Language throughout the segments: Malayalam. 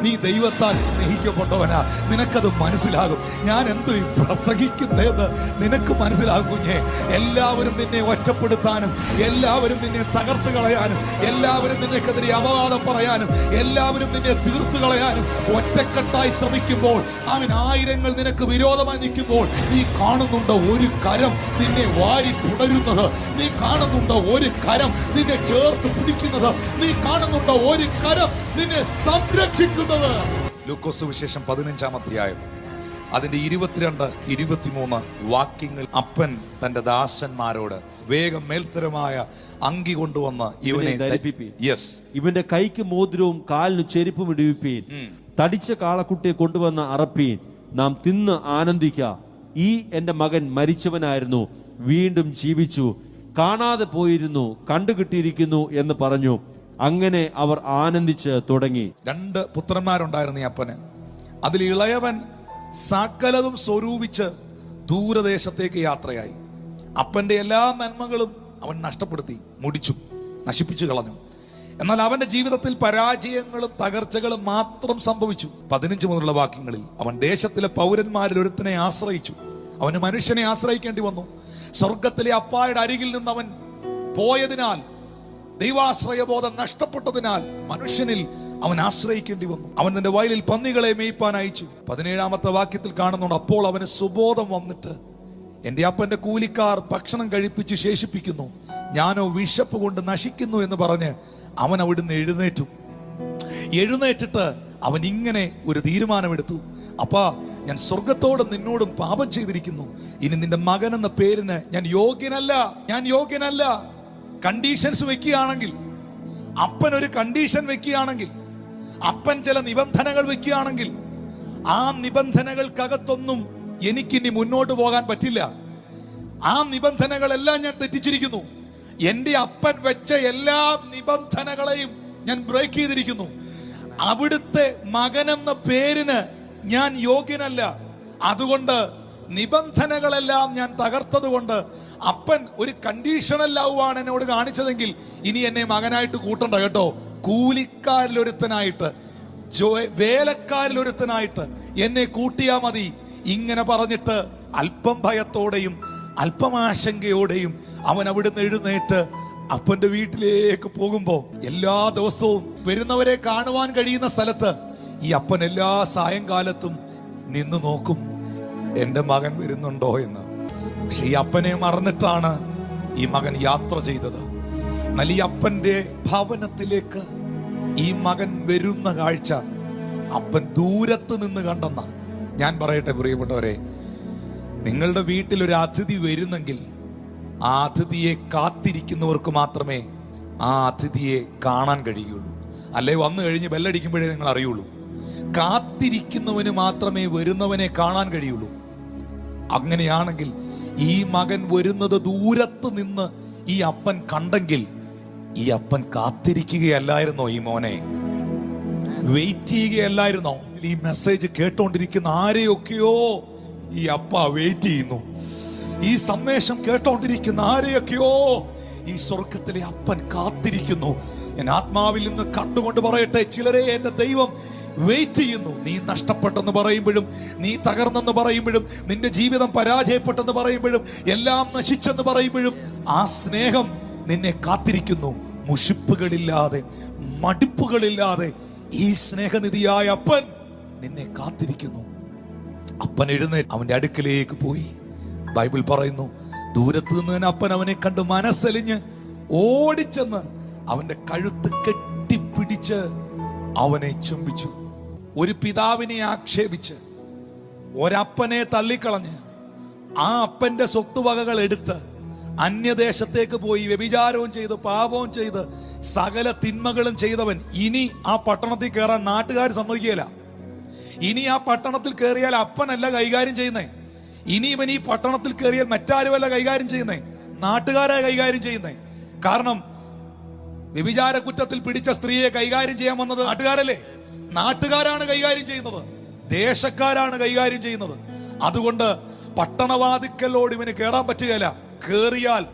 നീ ദൈവത്താൽ സ്നേഹിക്കപ്പെട്ടവനാ, നിനക്കത് മനസ്സിലാകും. ഞാൻ എന്ത് പ്രസംഗിക്കുന്നതെന്ന് നിനക്ക് മനസ്സിലാകും കുഞ്ഞെ. എല്ലാവരും നിന്നെ ഒറ്റപ്പെടുത്താനും, എല്ലാവരും നിന്നെ തകർത്ത് കളയാനും, എല്ലാവരും നിനക്കെതിരെ അപവാദം പറയാനും, എല്ലാവരും നിന്നെ തീർത്തു കളയാനും ഒറ്റക്കെട്ടായി ശ്രമിക്കുമ്പോൾ, അവൻ ആയിരങ്ങൾ നിനക്ക് വിരോധമായി നിൽക്കുമ്പോൾ, നീ കാണുന്നുണ്ടോ ഒരു കരം നിന്നെ വാരി പുണരുന്നത്? നീ കാണുന്നുണ്ടോ ഒരു കരം നിന്നെ ചേർത്ത് പിടിക്കുന്നത്? നീ കാണുന്നുണ്ടോ ഒരു കരം നിന്നെ സംരക്ഷിക്കുന്നത്? ലൂക്കോസ് വിശേഷം 15-ാം അധ്യായം അതിന്റെ 22-23 വാക്യങ്ങൾ. അപ്പൻ തന്റെ ദാസന്മാരോട് വേഗം മേൽത്തരമായ അങ്കി കൊണ്ടുവന്ന് ഇവനെ ധരിപ്പിപ്പീൻ. ഇവന്റെ കൈക്ക് മോതിരവും കാലിന് ചെരുപ്പും ഇടുവിപ്പീൻ. തടിച്ച കാളക്കുട്ടിയെ കൊണ്ടുവന്ന് അറപ്പീൻ. നാം തിന്ന് ആനന്ദിക്ക. ഈ എന്റെ മകൻ മരിച്ചവനായിരുന്നു, വീണ്ടും ജീവിച്ചു, കാണാതെ പോയിരുന്നു, കണ്ടുകിട്ടിയിരിക്കുന്നു എന്ന് പറഞ്ഞു. അങ്ങനെ അവർ ആനന്ദിച്ച് തുടങ്ങി. 2 പുത്രന്മാരുണ്ടായിരുന്നു ഈ അപ്പന്. അതിൽ ഇളയവൻ സകലതും സ്വരൂപിച്ച് ദൂരദേശത്തേക്ക് യാത്രയായി. അപ്പന്റെ എല്ലാ നന്മകളും അവൻ നഷ്ടപ്പെടുത്തി, മുടിച്ചു, നശിപ്പിച്ചു കളഞ്ഞു. എന്നാൽ അവന്റെ ജീവിതത്തിൽ പരാജയങ്ങളും തകർച്ചകളും മാത്രം സംഭവിച്ചു. 15 മുതലുള്ള വാക്യങ്ങളിൽ അവൻ ദേശത്തിലെ പൗരന്മാരിൽ ഒരുത്തനെ ആശ്രയിച്ചു. അവന് മനുഷ്യനെ ആശ്രയിക്കേണ്ടി വന്നു. സ്വർഗത്തിലെ അപ്പായുടെ അരികിൽ നിന്ന് അവൻ പോയതിനാൽ, ദൈവാശ്രയബോധം നഷ്ടപ്പെട്ടതിനാൽ മനുഷ്യനിൽ അവൻ ആശ്രയിക്കേണ്ടി വന്നു. അവൻ തന്റെ വയലിൽ പന്നികളെ മേയ്പ്പാൻ അയച്ചു. 17-ാമത്തെ വാക്യത്തിൽ കാണുന്നുണ്ട്, അപ്പോൾ അവന് സുബോധം വന്നിട്ട്, എന്റെ അപ്പന്റെ കൂലിക്കാർ ഭക്ഷണം കഴിപ്പിച്ച് ശേഷിപ്പിക്കുന്നു, ഞാനോ വിശപ്പ് കൊണ്ട് നശിക്കുന്നു എന്ന് പറഞ്ഞ് അവൻ അവിടുന്ന് എഴുന്നേറ്റിട്ട് അവൻ ഇങ്ങനെ ഒരു തീരുമാനമെടുത്തു, അപ്പാ, ഞാൻ സ്വർഗത്തോടും നിന്നോടും പാപം ചെയ്തിരിക്കുന്നു. ഇനി നിന്റെ മകൻ എന്ന പേരിന് ഞാൻ യോഗ്യനല്ല. കണ്ടീഷൻസ് വെക്കുകയാണെങ്കിൽ, അപ്പൻ ഒരു കണ്ടീഷൻ വെക്കുകയാണെങ്കിൽ, അപ്പൻ ചില നിബന്ധനകൾ വെക്കുകയാണെങ്കിൽ, ആ നിബന്ധനകൾക്കകത്തൊന്നും എനിക്കിനി മുന്നോട്ട് പോകാൻ പറ്റില്ല. ആ നിബന്ധനകളെല്ലാം ഞാൻ തെറ്റിച്ചിരിക്കുന്നു. എന്റെ അപ്പൻ വെച്ച എല്ലാ നിബന്ധനകളെയും ഞാൻ ബ്രേക്ക് ചെയ്തിരിക്കുന്നു. അവിടുത്തെ മകനെന്ന പേരിന് ഞാൻ യോഗ്യനല്ല. അതുകൊണ്ട് നിബന്ധനകളെല്ലാം ഞാൻ തകർത്തത് കൊണ്ട് അപ്പൻ ഒരു കണ്ടീഷണല്ലാവുകയാണ് എന്നോട് കാണിച്ചതെങ്കിൽ ഇനി എന്നെ മകനായിട്ട് കൂട്ടണ്ട കേട്ടോ. കൂലിക്കാരിലൊരുത്തനായിട്ട്, വേലക്കാരിലൊരുത്തനായിട്ട് എന്നെ കൂട്ടിയാ മതി. ഇങ്ങനെ പറഞ്ഞിട്ട് അല്പം ഭയത്തോടെയും അല്പം ആശങ്കയോടെയും അവൻ അവിടുന്ന് എഴുന്നേറ്റ് അപ്പന്റെ വീട്ടിലേക്ക് പോകുമ്പോ, എല്ലാ ദിവസവും വരുന്നവരെ കാണുവാൻ കഴിയുന്ന സ്ഥലത്ത് ഈ അപ്പൻ എല്ലാ സായങ്കാലത്തും നിന്ന് നോക്കും, എന്റെ മകൻ വരുന്നുണ്ടോ എന്ന്. പക്ഷെ ഈ അപ്പനെ മറന്നിട്ടാണ് ഈ മകൻ യാത്ര ചെയ്തത്. എന്നാൽ ഈ അപ്പന്റെ ഭവനത്തിലേക്ക് ഈ മകൻ വരുന്ന കാഴ്ച അപ്പൻ ദൂരത്ത് നിന്ന് കണ്ടെന്ന. ഞാൻ പറയട്ടെ പ്രിയപ്പെട്ടവരെ, നിങ്ങളുടെ വീട്ടിൽ ഒരു അതിഥി വരുന്നെങ്കിൽ ആ അതിഥിയെ കാത്തിരിക്കുന്നവർക്ക് മാത്രമേ ആ അതിഥിയെ കാണാൻ കഴിയുള്ളൂ. അല്ലെ വന്നു കഴിഞ്ഞ് ബെല്ലടിക്കുമ്പോഴേ നിങ്ങൾ അറിയുള്ളൂ. കാത്തിരിക്കുന്നവന് മാത്രമേ വരുന്നവനെ കാണാൻ കഴിയുള്ളൂ. അങ്ങനെയാണെങ്കിൽ ഈ മകൻ വരുന്നത് ദൂരത്ത് നിന്ന് ഈ അപ്പൻ കണ്ടെങ്കിൽ ഈ അപ്പൻ കാത്തിരിക്കുകയല്ലായിരുന്നോ? ഈ മോനെ വെയിറ്റ് ചെയ്യുകയല്ലായിരുന്നോ? ഈ മെസ്സേജ് കേട്ടോണ്ടിരിക്കുന്ന ആരെയൊക്കെയോ ഈ അപ്പ വെയിറ്റ് ചെയ്യുന്നു. ഈ സന്ദേശം കേട്ടോണ്ടിരിക്കുന്ന ആരെയൊക്കെയോ ഈ സ്വർഗത്തിലെ അപ്പൻ കാത്തിരിക്കുന്നു. ഞാൻ ആത്മാവിൽ നിന്ന് കണ്ടുകൊണ്ട് പറയട്ടെ, ചിലരെ എന്റെ ദൈവം വെയിറ്റ് ചെയ്യുന്നു. നീ നഷ്ടപ്പെട്ടെന്ന് പറയുമ്പോഴും, നീ തകർന്നെന്ന് പറയുമ്പോഴും, നിന്റെ ജീവിതം പരാജയപ്പെട്ടെന്ന് പറയുമ്പോഴും, എല്ലാം നശിച്ചെന്ന് പറയുമ്പോഴും ആ സ്നേഹം നിന്നെ കാത്തിരിക്കുന്നു. മുഷിപ്പുകളില്ലാതെ, മടുപ്പുകളില്ലാതെ ഈ സ്നേഹനിധിയായ അപ്പൻ നിന്നെ കാത്തിരിക്കുന്നു. അപ്പൻ എഴുന്നേറ്റ് അവന്റെ അടുക്കലേക്ക് പോയി. ബൈബിൾ പറയുന്നു, ദൂരത്ത് നിന്ന് തന്നെ അപ്പൻ അവനെ കണ്ട് മനസ്സലിഞ്ഞ് ഓടിച്ചെന്ന് അവന്റെ കഴുത്ത് കെട്ടിപ്പിടിച്ച് അവനെ ചുംബിച്ചു. ഒരു പിതാവിനെ ആക്ഷേപിച്ച്, ഒരപ്പനെ തള്ളിക്കളഞ്ഞ്, ആ അപ്പന്റെ സ്വത്തുവകകൾ എടുത്ത് അന്യദേശത്തേക്ക് പോയി വ്യഭിചാരവും ചെയ്ത് പാപവും ചെയ്ത് സകല തിന്മകളും ചെയ്തവൻ ഇനി ആ പട്ടണത്തിൽ കയറാൻ നാട്ടുകാർ സമ്മതിക്കുകയില്ല. ഇനി ആ പട്ടണത്തിൽ കയറിയാൽ അപ്പനല്ല കൈകാര്യം ചെയ്യുന്നേ. ഇനി ഇവൻ ഈ പട്ടണത്തിൽ കയറിയാൽ മറ്റാരുമല്ല കൈകാര്യം ചെയ്യുന്നേ, നാട്ടുകാരായ കൈകാര്യം ചെയ്യുന്നേ. കാരണം വ്യഭിചാര കുറ്റത്തിൽ പിടിച്ച സ്ത്രീയെ കൈകാര്യം ചെയ്യാൻ വന്നത് നാട്ടുകാരല്ലേ? നാട്ടുകാരാണ് കൈകാര്യം ചെയ്യുന്നത്, ദേശക്കാരാണ് കൈകാര്യം ചെയ്യുന്നത്. അതുകൊണ്ട് പട്ടണവാതിക്കലോട് ഇവന് കയറാൻ പറ്റുകയില്ല. കേറിയാൽ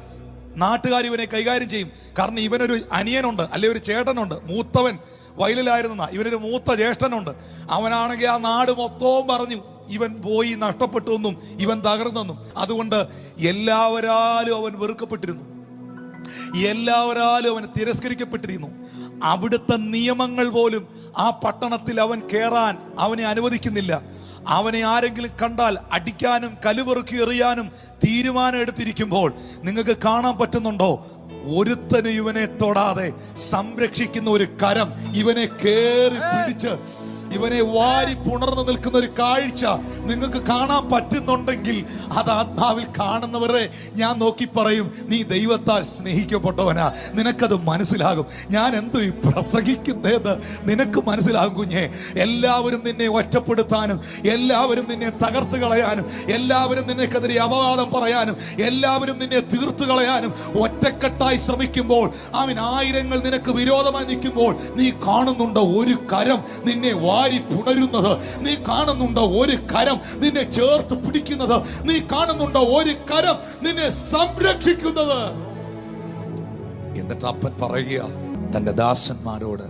നാട്ടുകാർ ഇവനെ കൈകാര്യം ചെയ്യും. കാരണം ഇവനൊരു അനിയനുണ്ട്, അല്ലെ ഒരു ചേട്ടനുണ്ട്, മൂത്തവൻ വയലിലായിരുന്ന ഇവനൊരു മൂത്ത ജ്യേഷ്ഠനുണ്ട്. അവനാണെങ്കിൽ ആ നാട് മൊത്തവും പറഞ്ഞു ഇവൻ പോയി നഷ്ടപ്പെട്ടു എന്നും ഇവൻ തകർന്നെന്നും. അതുകൊണ്ട് എല്ലാവരാലും അവൻ വെറുക്കപ്പെട്ടിരുന്നു, എല്ലാവരാലും അവൻ തിരസ്കരിക്കപ്പെട്ടിരുന്നു. അവിടുത്തെ നിയമങ്ങൾ പോലും ആ പട്ടണത്തിൽ അവൻ കയറാൻ അവനെ അനുവദിക്കുന്നില്ല. അവനെ ആരെങ്കിലും കണ്ടാൽ അടിക്കാനും കലുപെറുക്കി എറിയാനും തീരുമാനം എടുത്തിരിക്കുമ്പോൾ നിങ്ങൾക്ക് കാണാൻ പറ്റുന്നുണ്ടോ? ഒരുത്തനും ഇവനെ തൊടാതെ സംരക്ഷിക്കുന്ന ഒരു കരം ഇവനെ കേറി പിടിച്ച് ഇവനെ വാരി പുണർന്നു നിൽക്കുന്ന ഒരു കാഴ്ച നിങ്ങൾക്ക് കാണാൻ പറ്റുന്നുണ്ടെങ്കിൽ അത് ആത്മാവിൽ കാണുന്നവരെ ഞാൻ നോക്കി പറയും, നീ ദൈവത്താൽ സ്നേഹിക്കപ്പെട്ടവനാ. നിനക്കത് മനസ്സിലാകും. ഞാൻ എന്തോ ഈ പ്രസംഗിക്കുന്നതെന്ന് നിനക്ക് മനസ്സിലാകും കുഞ്ഞെ. എല്ലാവരും നിന്നെ ഒറ്റപ്പെടുത്താനും, എല്ലാവരും നിന്നെ തകർത്ത് കളയാനും, എല്ലാവരും നിനക്കെതിരെ അപവാദം പറയാനും, എല്ലാവരും നിന്നെ തീർത്തു കളയാനും ഒറ്റക്കെട്ടായി ശ്രമിക്കുമ്പോൾ, അവൻ ആയിരങ്ങൾ നിനക്ക് വിരോധമായി നിൽക്കുമ്പോൾ, നീ കാണുന്നുണ്ടോ ഒരു കരം നിന്നെ വാരി പുണരുന്നത്? നീ കാണുന്നുണ്ടോ ഒരു കരം നിന്നെ ചേർത്ത് പിടിക്കുന്നത്? നീ കാണുന്നുണ്ടോ ഒരു കരം നിന്നെ സംരക്ഷിക്കുന്നത്? എന്നിട്ട് അപ്പൻ പറയുക തന്റെ ദാസന്മാരോട്,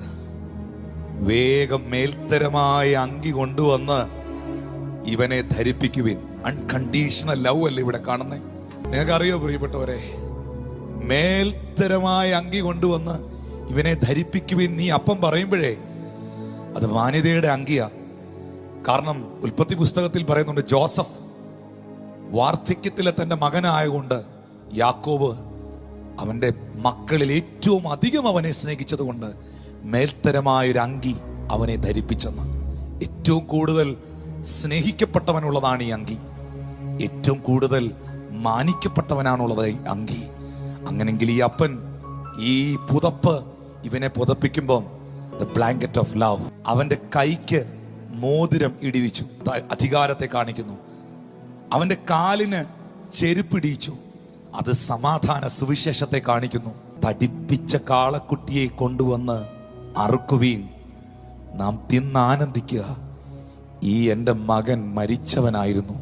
വേഗം മേൽത്തരമായ അങ്കി കൊണ്ടുവന്ന് ഇവനെ ധരിപ്പിക്കുവിൻ. അൺകണ്ടീഷണൽ ലവ് അല്ലേ ഇവിടെ കാണുന്നേ? നിങ്ങൾക്കറിയോ പ്രിയപ്പെട്ടവരെ, മേൽത്തരമായ അങ്കി കൊണ്ടുവന്ന് ഇവനെ ധരിപ്പിക്കുവിൻ. നീ അപ്പം പറയുമ്പോഴേ അത് മാന്യതയുടെ അങ്കിയാ. കാരണം ഉൽപ്പത്തി പുസ്തകത്തിൽ പറയുന്നുണ്ട്, ജോസഫ് വാർദ്ധക്യത്തിലെ തന്റെ മകനായതുകൊണ്ട് യാക്കോബ് അവന്റെ മക്കളിൽ ഏറ്റവും അധികം അവനെ സ്നേഹിച്ചത് കൊണ്ട് മേൽത്തരമായൊരു അങ്കി അവനെ ധരിപ്പിച്ചെന്ന്. ഏറ്റവും കൂടുതൽ സ്നേഹിക്കപ്പെട്ടവനുള്ളതാണ് ഈ അങ്കി, ഏറ്റവും കൂടുതൽ മാനിക്കപ്പെട്ടവനാണുള്ളത് ഈ അങ്കി. അങ്ങനെങ്കിൽ ഈ അപ്പൻ ഈ പുതപ്പ് ഇവനെ പുതപ്പിക്കുമ്പോൾ the blanket of love, അവന്റെ കൈക്ക് മോതിരം ഇടിവിച്ചു, അധികാരത്തെ കാണിക്കുന്നു. അവന്റെ കാലിന് ചെരുപ്പിടിച്ചു, അത് സമാധാന സുവിശേഷത്തെ കാണിക്കുന്നു. തടിപ്പിച്ച കാളക്കുട്ടിയെ കൊണ്ടുവന്ന് അറുക്കുവീൻ, നാം തിന്നാനന്ദിക്കുക. ഈ എൻ്റെ മകൻ മരിച്ചവനായിരുന്നു,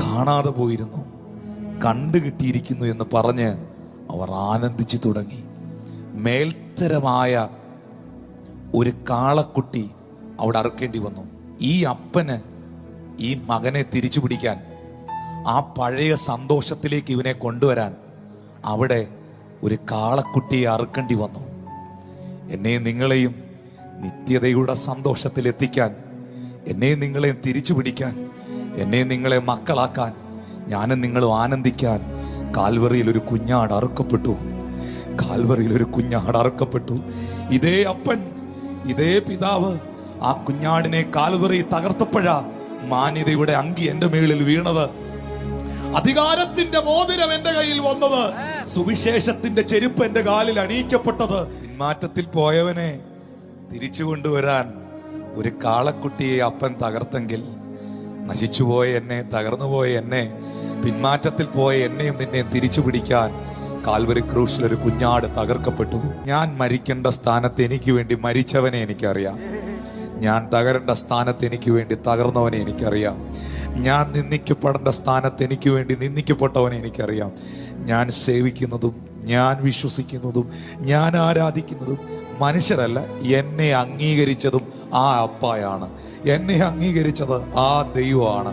കാണാതെ പോയിരുന്നു, കണ്ടുകിട്ടിയിരിക്കുന്നു എന്ന് പറഞ്ഞ് അവർ ആനന്ദിച്ചു തുടങ്ങി. മേൽത്തരമായ ഒരു കാളക്കുട്ടി അവിടെ അറുക്കേണ്ടി വന്നു. ഈ അപ്പന് ഈ മകനെ തിരിച്ചു പിടിക്കാൻ, ആ പഴയ സന്തോഷത്തിലേക്ക് ഇവനെ കൊണ്ടുവരാൻ അവിടെ ഒരു കാളക്കുട്ടിയെ അറുക്കേണ്ടി വന്നു. എന്നെ നിങ്ങളെയും നിത്യതയുടെ സന്തോഷത്തിലെത്തിക്കാൻ, എന്നെ നിങ്ങളെയും തിരിച്ചു പിടിക്കാൻ, എന്നെ നിങ്ങളെ മക്കളാക്കാൻ, ഞാനും നിങ്ങളും ആനന്ദിക്കാൻ കാൽവറിയിൽ ഒരു കുഞ്ഞാട് അറുക്കപ്പെട്ടു. കാൽവറിയിൽ ഒരു കുഞ്ഞാട് അറുക്കപ്പെട്ടു. ഇതേ അപ്പൻ, ഇതേ പിതാവ് ആ കുഞ്ഞാടിനെ കാൽവറി തകർത്തപ്പോഴാ മാന്യതയുടെ അങ്കി എന്റെ മേളിൽ വീണത്, അധികാരത്തിന്റെ മോതിരം എന്റെ കയ്യിൽ വന്നത്, സുവിശേഷത്തിന്റെ ചെരുപ്പ് എന്റെ കാലിൽ അണിയിക്കപ്പെട്ടത്. പിന്മാറ്റത്തിൽ പോയവനെ തിരിച്ചു കൊണ്ടുവരാൻ ഒരു കാളക്കുട്ടിയെ അപ്പൻ തകർത്തെങ്കിൽ, നശിച്ചുപോയ എന്നെ, തകർന്നുപോയ എന്നെ, പിന്മാറ്റത്തിൽ പോയ എന്നെയും നിന്നെ തിരിച്ചു പിടിക്കാൻ കാൽവരി ക്രൂശിൽ ഒരു കുഞ്ഞാട് തകർക്കപ്പെട്ടു. ഞാൻ മരിക്കേണ്ട സ്ഥാനത്ത് എനിക്ക് വേണ്ടി മരിച്ചവനെ എനിക്കറിയാം. ഞാൻ തകരേണ്ട സ്ഥാനത്ത് എനിക്ക് വേണ്ടി തകർന്നവനെ എനിക്കറിയാം. ഞാൻ നിന്ദിക്കപ്പെടേണ്ട സ്ഥാനത്ത് എനിക്ക് വേണ്ടി നിന്ദിക്കപ്പെട്ടവനെ എനിക്കറിയാം. ഞാൻ സേവിക്കുന്നതും ഞാൻ വിശ്വസിക്കുന്നതും ഞാൻ ആരാധിക്കുന്നതും മനുഷ്യരല്ല, എന്നെ അംഗീകരിച്ചതും ആ അപ്പായാണ്. എന്നെ അംഗീകരിച്ചത് ആ ദൈവമാണ്.